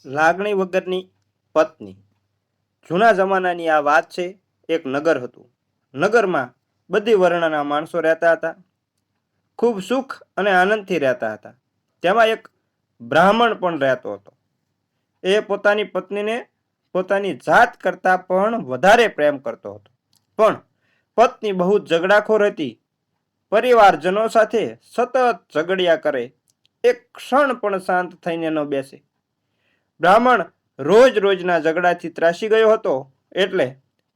લાગણી વગરની પત્ની. જૂના જમાનાની આ વાત છે. એક નગર હતું. નગરમાં બધી વર્ણના માણસો રહેતા હતા. ખૂબ સુખ અને આનંદથી રહેતા હતા. તેમાં એક બ્રાહ્મણ પણ રહેતો હતો. એ પોતાની પત્નીને પોતાની જાત કરતાં પણ વધારે પ્રેમ કરતો હતો. પણ પત્ની બહુ ઝઘડાખોર હતી. પરિવારજનો સાથે સતત ઝઘડ્યા કરે. એક ક્ષણ પણ શાંત થઈને ન બેસે. બ્રાહ્મણ રોજના ઝઘડાથી ત્રાસી ગયો હતો. એટલે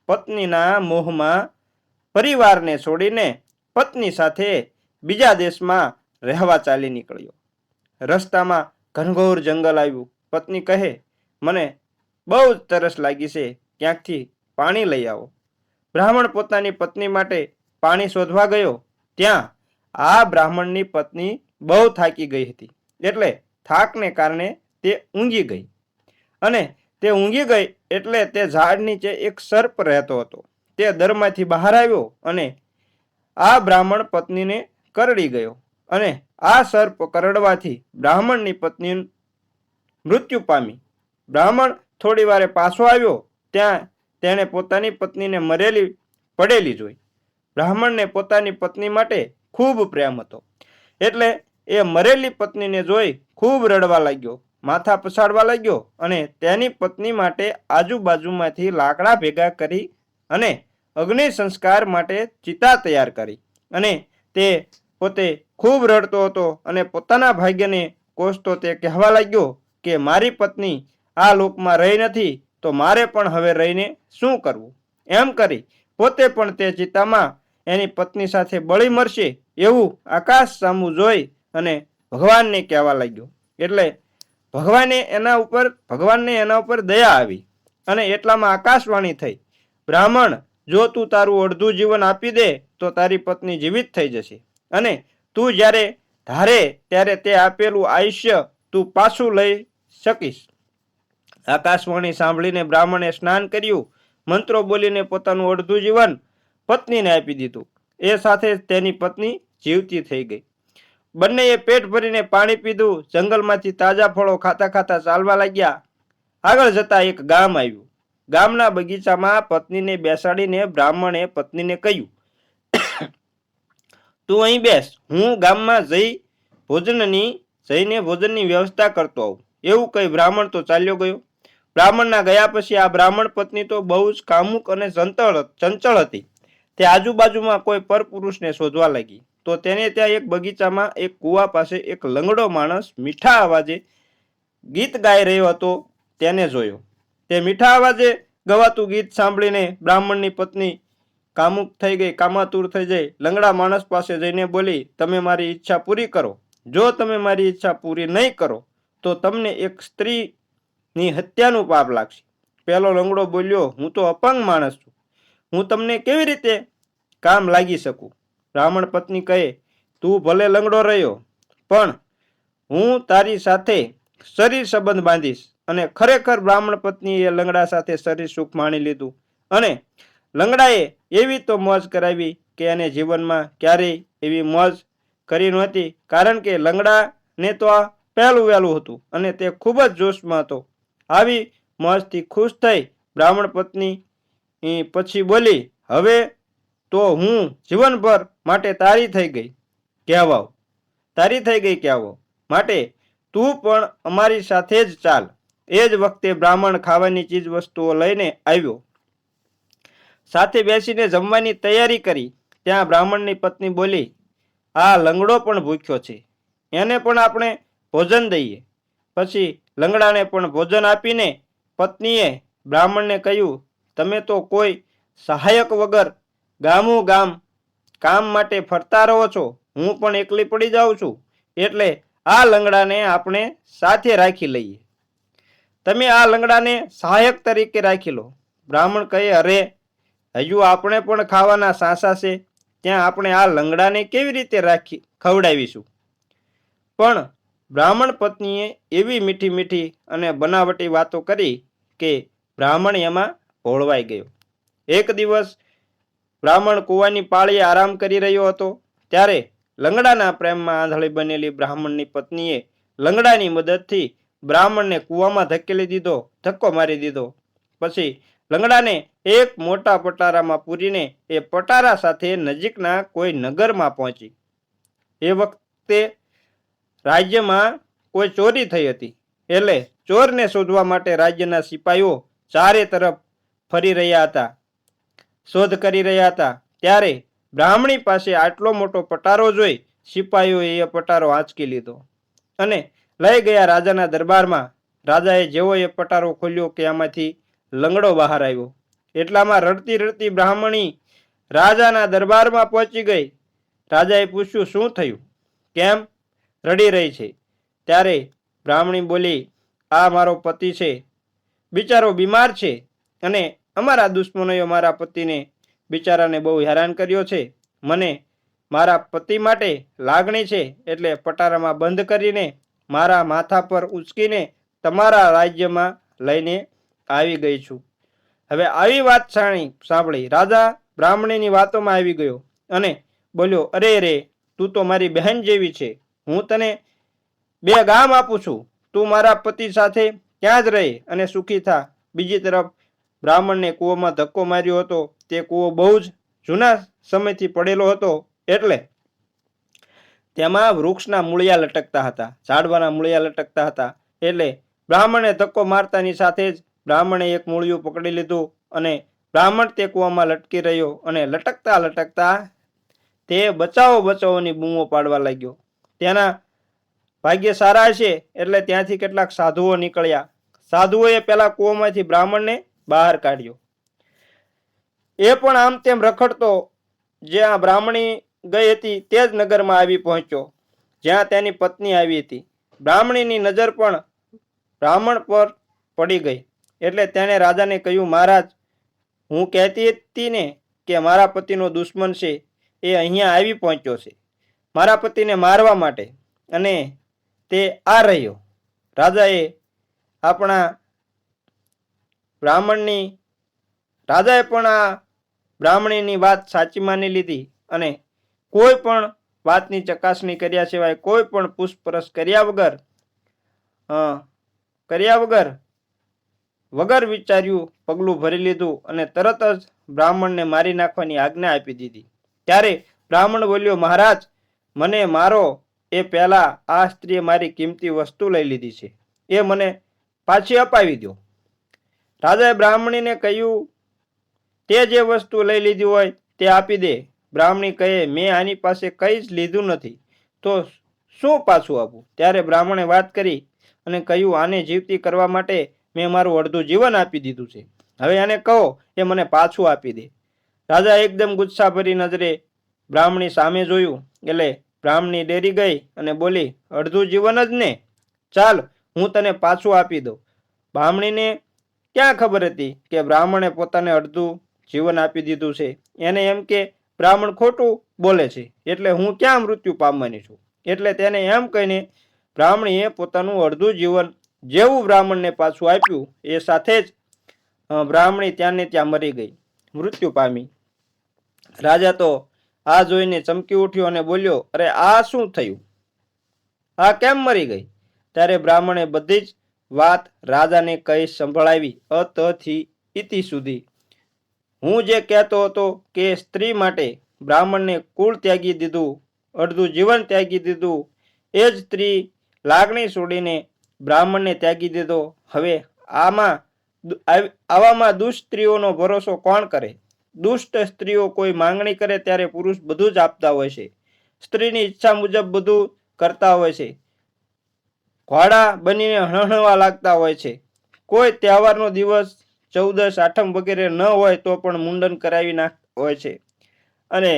પત્નીના મોહમાં પરિવારને છોડીને પત્ની સાથે બીજા દેશમાં રહેવા ચાલી નીકળ્યો. રસ્તામાં ઘનઘોર જંગલ આવ્યું. પત્ની કહે, મને બહુ જ તરસ લાગી છે, ક્યાંકથી પાણી લઈ આવો. બ્રાહ્મણ પોતાની પત્ની માટે પાણી શોધવા ગયો. ત્યાં આ બ્રાહ્મણની પત્ની બહુ થાકી ગઈ હતી. એટલે થાકને કારણે તે ઊંઘી ગઈ. અને તે ઊંઘી ગઈ એટલે તે ઝાડ નીચે એક સર્પ રહેતો હતો. તે દરમાંથી બહાર આવ્યો અને આ બ્રાહ્મણ પત્નીને કરડી ગયો. અને આ સર્પ કરડવાથી બ્રાહ્મણની પત્ની મૃત્યુ પામી. બ્રાહ્મણ થોડી વારે પાછો આવ્યો. ત્યાં તેણે પોતાની પત્નીને મરેલી પડેલી જોઈ. બ્રાહ્મણને પોતાની પત્ની માટે ખૂબ પ્રેમ હતો. એટલે એ મરેલી પત્નીને જોઈ ખૂબ રડવા લાગ્યો, માથા પછાડવા લાગ્યો અને તેની પત્ની માટે આજુબાજુમાંથી લાકડા ભેગા કરી અને અગ્નિ સંસ્કાર માટે ચિતા તૈયાર કરી. અને તે પોતે ખૂબ રડતો હતો અને પોતાના ભાગ્યને કોસતો તે કહેવા લાગ્યો કે મારી પત્ની આ લોકમાં રહી નથી તો મારે પણ હવે રહીને શું કરવું. એમ કરી પોતે પણ તે ચિતામાં એની પત્ની સાથે બળી મરશે એવું આકાશ સામું જોઈ અને ભગવાનને કહેવા લાગ્યો. એટલે ભગવાનને એના ઉપર દયા આવી અને એટલામાં આકાશવાણી થઈ, બ્રાહ્મણ, જો તું તારું અડધું જીવન આપી દે તો તારી પત્ની જીવિત થઈ જશે અને તું જ્યારે ધારે ત્યારે તે આપેલું આયુષ્ય તું પાછું લઈ શકીશ. આકાશવાણી સાંભળીને બ્રાહ્મણે સ્નાન કર્યું, મંત્રો બોલીને પોતાનું અડધું જીવન પત્નીને આપી દીધું. એ સાથે તેની પત્ની જીવતી થઈ ગઈ. બંનેએ પેટ ભરીને પાણી પીધું. જંગલમાંથી તાજા ફળો ખાતા ખાતા ચાલવા લાગ્યા. આગળ જતા એક ગામ આવ્યું. ગામના બગીચામાં પત્નીને બેસાડીને બ્રાહ્મણે પત્નીને કહ્યું, તું અહીં બેસ, હું ગામમાં જઈને ભોજનની વ્યવસ્થા કરતો આવું. એવું કહી બ્રાહ્મણ તો ચાલ્યો ગયો. બ્રાહ્મણના ગયા પછી આ બ્રાહ્મણ પત્ની તો બહુ જ કામુક અને ચંચળ હતી. તે આજુબાજુમાં કોઈ પરપુરુષને શોધવા લાગી. તો તેને ત્યાં એક બગીચામાં એક કૂવા પાસે એક લંગડો માણસ મીઠા અવાજે ગીત ગાઈ રહ્યો હતો તેને જોયો. તે મીઠા અવાજે ગવાતું ગીત સાંભળીને બ્રાહ્મણની પત્ની કામાતુર થઈ જઈ લંગડા માણસ પાસે જઈને બોલી, તમે મારી ઈચ્છા પૂરી કરો. જો તમે મારી ઈચ્છા પૂરી નહીં કરો તો તમને એક સ્ત્રીની હત્યાનું પાપ લાગશે. પેલો લંગડો બોલ્યો, હું તો અપંગ માણસ છું, હું તમને કેવી રીતે કામ લાગી શકું. બ્રાહ્મણ પત્ની કહે, તું ભલે લંગડો રહ્યો પણ હું તારી સાથે શરીર સંબંધ બાંધીશ. અને ખરેખર બ્રાહ્મણ પત્નીએ લંગડા સાથે શરીર સુખ માણી લીધું અને લંગડાએ એવી તો મોજ કરાવી કે એને જીવનમાં ક્યારેય એવી મોજ કરી નહોતી. કારણ કે લંગડાને તો આ પહેલું વહેલું હતું અને તે ખૂબ જ જોશમાં હતો. આવી મોજથી ખુશ થઈ બ્રાહ્મણ પત્ની પછી બોલી, હવે તો હું જીવનભર માટે તારી થઈ ગઈ કહેવાવ. માટે તું પણ અમારી સાથે જ ચાલ. એ જ વખતે બ્રાહ્મણ ખાવાની ચીજ વસ્તુઓ લઈને આવ્યો. સાથે બેસીને જમવાની તૈયારી કરી. ત્યાં બ્રાહ્મણની પત્ની બોલી, આ લંગડો પણ ભૂખ્યો છે, એને પણ આપણે ભોજન દઈએ. પછી લંગડાને પણ ભોજન આપીને પત્નીએ બ્રાહ્મણને કહ્યું, તમે તો કોઈ સહાયક વગર ગામ કામ માટે ફરતા રહો છો, હું પણ એકલી પડી જાઉં છું, એટલે આ લંગડાને આપણે સાથે રાખી લઈએ. તમે આ લંગડાને સહાયક તરીકે રાખી લો. બ્રાહ્મણ કહે, અરે હજુ આપણે પણ ખાવાના સાંસા છે, ત્યાં આપણે આ લંગડાને કેવી રીતે ખવડાવીશું. પણ બ્રાહ્મણ પત્નીએ એવી મીઠી અને બનાવટી વાતો કરી કે બ્રાહ્મણ એમાં ભોળવાઈ ગયો. એક દિવસ બ્રાહ્મણ કૂવાની પાળીએ આરામ કરી રહ્યો હતો. ત્યારે લંગડાના પ્રેમમાં આંધળી બનેલી બ્રાહ્મણની પત્નીએ લંગડાની મદદથી બ્રાહ્મણને કૂવામાં ધક્કો મારી દીધો. પછી લંગડાને એક મોટા પટારામાં પૂરીને એ પટારા સાથે નજીકના કોઈ નગરમાં પહોંચી. એ વખતે રાજ્યમાં કોઈ ચોરી થઈ હતી, એટલે ચોરને શોધવા માટે રાજ્યના સિપાહીઓ ચારે તરફ ફરી રહ્યા હતા, શોધ કરી રહ્યા હતા. ત્યારે બ્રાહ્મણી પાસે આટલો મોટો પટારો જોઈ સિપાહીઓએ એ પટારો આંચકી લીધો અને લઈ ગયા રાજાના દરબારમાં. રાજાએ જેવો એ પટારો ખોલ્યો કે આમાંથી લંગડો બહાર આવ્યો. એટલામાં રડતી રડતી બ્રાહ્મણી રાજાના દરબારમાં પહોંચી ગઈ. રાજાએ પૂછ્યું, શું થયું, કેમ રડી રહી છે? ત્યારે બ્રાહ્મણી બોલી, આ મારો પતિ છે, બિચારો બીમાર છે અને અમારા દુશ્મનોએ મારા પતિને બિચારાને બહુ હેરાન કર્યો છે. મને મારા પતિ માટે લાગણી છે, એટલે પટારામાં બંધ કરીને મારા માથા પર ઉચકીને તમારા રાજ્યમાં લઈને આવી ગઈ છું. હવે આવી વાત સાંભળી રાજા બ્રાહ્મણીની વાતોમાં આવી ગયો અને બોલ્યો, અરે રે, તું તો મારી બહેન જેવી છે. હું તને 2 ગામ આપું છું. તું મારા પતિ સાથે ત્યાં જ રહે અને સુખી થા. બીજી તરફ બ્રાહ્મણને કૂવામાં ધક્કો માર્યો હતો. તે કૂવો બહુ જ જૂના સમયથી પડેલો હતો, એટલે તેમાં વૃક્ષના મૂળિયા લટકતા હતા, ઝાડવાના મૂળિયા લટકતા હતા. એટલે બ્રાહ્મણે ધક્કો મારતાની સાથે જ બ્રાહ્મણે એક મૂળિયું પકડી લીધું અને બ્રાહ્મણ તે કૂવામાં લટકી રહ્યો અને લટકતા લટકતા તે બચાવો બચાવોની બૂમો પાડવા લાગ્યો. તેના ભાગ્ય સારા છે એટલે ત્યાંથી કેટલાક સાધુઓ નીકળ્યા. સાધુઓએ પેલા કૂવામાંથી બ્રાહ્મણને બહાર કાઢ્યો. એ પણ આમ તેમ રખડતો જ્યાં બ્રાહ્મણી ગઈ હતી તે જ નગરમાં આવી પહોંચ્યો, જ્યાં તેની પત્ની આવી હતી. બ્રાહ્મણીની નજર પણ બ્રાહ્મણ પર પડી ગઈ, એટલે તેણે રાજાને કહ્યું, મહારાજ, હું કહેતી હતી ને કે મારા પતિનો દુશ્મન છે, એ અહીંયા આવી પહોંચ્યો છે મારા પતિને મારવા માટે, અને તે આ રહ્યો. રાજાએ પણ આ બ્રાહ્મણીની વાત સાચી માની લીધી અને કોઈ પણ વાતની ચકાસણી કર્યા સિવાય, કોઈ પણ પૂછપરછ વગર વિચાર્યું પગલું ભરી લીધું અને તરત જ બ્રાહ્મણને મારી નાખવાની આજ્ઞા આપી દીધી. ત્યારે બ્રાહ્મણ બોલ્યો, મહારાજ, મને મારો એ પહેલા આ સ્ત્રીએ મારી કિંમતી વસ્તુ લઈ લીધી છે, એ મને પાછી અપાવી દો. રાજાએ બ્રાહ્મણીને કહ્યું, તે જે વસ્તુ લઈ લીધી હોય તે આપી દે. બ્રાહ્મણી કહે, મેં આની પાસે કંઈ જ લીધું નથી, તો શું પાછું આપું? ત્યારે બ્રાહ્મણે વાત કરી અને કહ્યું, આને જીવતી કરવા માટે મેં મારું અડધું જીવન આપી દીધું છે. હવે આને કહો એ મને પાછું આપી દે. રાજા એકદમ ગુસ્સાભરી નજરે બ્રાહ્મણી સામે જોયું, એટલે બ્રાહ્મણી ડરી ગઈ અને બોલી, અડધું જીવન જ ને, ચાલ હું તને પાછું આપી દઉં. બ્રાહ્મણીને ક્યાં ખબર હતી કે બ્રાહ્મણે પોતાને અડધું જીવન આપી દીધું છે. એને એમ કે બ્રાહ્મણ ખોટું બોલે છે, એટલે હું ક્યાં મૃત્યુ પામવાની છું. એટલે તેને એમ કહીને બ્રાહ્મણીએ પોતાનું અડધું જીવન જેવું બ્રાહ્મણને પાછું આપ્યું, એ સાથે જ બ્રાહ્મણી ત્યાંને ત્યાં મરી ગઈ, મૃત્યુ પામી. રાજા તો આ જોઈને ચમકી ઉઠ્યો અને બોલ્યો, અરે આ શું થયું? આ કેમ મરી ગઈ? ત્યારે બ્રાહ્મણે બધી જ વાત રાજાને કહી સંભળાવી, અતથી ઇતિ સુધી. હું જે કહેતો હતો કે સ્ત્રી માટે બ્રાહ્મણને કુળ ત્યાગી દીધું, અડધું જીવન ત્યાગી દીધું, એ જ સ્ત્રી લાગણી છોડીને બ્રાહ્મણને ત્યાગી દીધો. હવે આવામાં દુષ્ટ સ્ત્રીઓનો ભરોસો કોણ કરે? દુષ્ટ સ્ત્રીઓ કોઈ માંગણી કરે ત્યારે પુરુષ બધું જ આપતા હોય છે, સ્ત્રીની ઈચ્છા મુજબ બધું કરતા હોય છે, ઘોડા બનીને હણહણવા લાગતા હોય છે. કોઈ તહેવારનો દિવસ, 14, 8 વગેરે ન હોય તો પણ મુંડન કરાવી નાખતા હોય છે. અને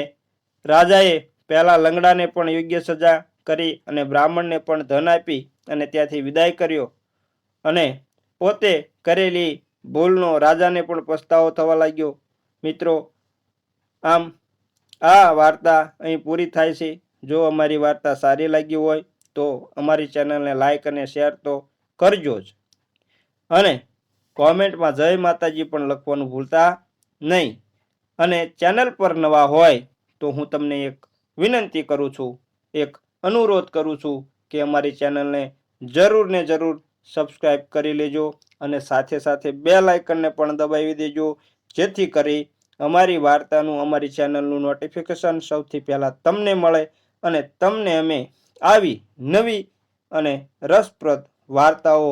રાજાએ પહેલા લંગડાને પણ યોગ્ય સજા કરી અને બ્રાહ્મણને પણ ધન આપી અને ત્યાંથી વિદાય કર્યો. અને પોતે કરેલી ભૂલનો રાજાને પણ પસ્તાવો થવા લાગ્યો. મિત્રો, આમ આ વાર્તા અહીં પૂરી થાય છે. જો અમારી વાર્તા સારી લાગી હોય તો અમારી ચેનલને લાઈક અને શેર તો કરજો જ, અને કોમેન્ટમાં જય માતાજી પણ લખવાનું ભૂલતા નહીં. અને ચેનલ પર નવા હોય તો હું તમને એક વિનંતી કરું છું, એક અનુરોધ કરું છું કે અમારી ચેનલને જરૂર ને જરૂર સબસ્ક્રાઈબ કરી લેજો અને સાથે સાથે બેલ આઇકનને પણ દબાવી દેજો, જેથી કરી અમારી વાર્તાનું, અમારી ચેનલનું નોટિફિકેશન સૌથી પહેલાં તમને મળે અને તમને અમે આવી નવી અને રસપ્રદ વાર્તાઓ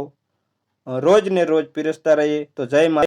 રોજ ને રોજ પીરસતા રહીએ. તો જય મા